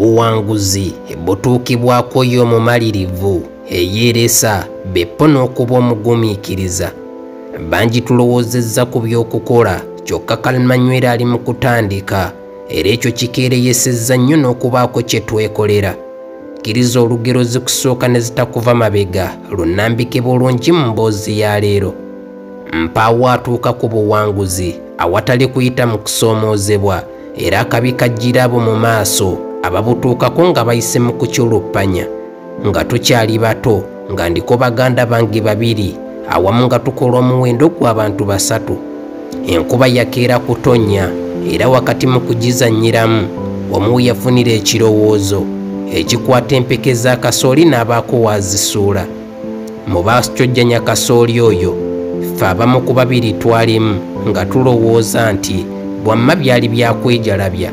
obuwanguzi butuukibwako y'omumalirivu eyeeresa beppo n'okuba omugumiikiriza. Bangi tulowoozezza ku by'okukola kyokka Kalimanywera ali mu kutandika era ekyo kikeereyesezza nnyo n'okubaako kye twekolera. Kkiriza olugero zikusooka ne zitakuva mabega lunnambike bulungi mu mboozi ya leero. Mpaawo atuuka ku buwanguzi awatali kuyita mu kusoomozebwa era akabi kajjira abo mu maaso ababutuukako nga bayise mu kukyuluppanya. Nga tukyali bato nga ndiko baganda bange babiri awamu nga tukola omuwendo gw'abantu 3. Enkuba yakeera kutonnya era wakati mu kugizannyiramu omu yafunira ekirowoozo ekikwata empeke za kasooli n'abaako wazisuula. Mu bakyojjanya kasooli oyo ffe abamu ku babiri twalimu nga tulowooza nti bwamma byali byakwejalabya.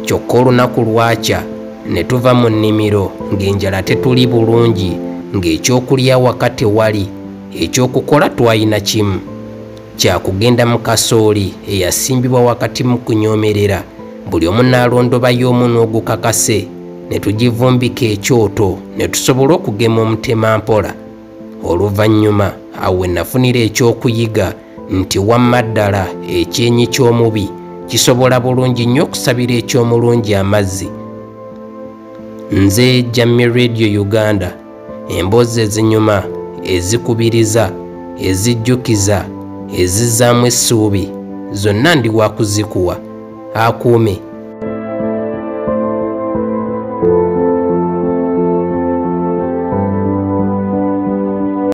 Kyokka olunaku lwakya ne tuva mu nnimiro ng'enjala tetuli bulungi, ng'ekyokulya wakati wali, ekyokukola twalina kimu, kyakugenda mu kasooli eyasimbibwa wakati mu kunyoomerera. Buli omu n'alondoba y'omu n'ogukakase ne tugivumbika ekyoto ne tusobola okugema omutema mpola. Oluvannyuma awo we nafunira ekyokuyiga nti wamma ddala ekyenyi ky'omubi kisobola bulungi nnyo okusabira eky'omulungi amazzi. Nze Jammeh Radio Uganda, emboozi ezinyuma, ezikubiriza, ezijjukiza, ezizzaamu essuubi, zonna ndi wa kuzikuwa. Akuume.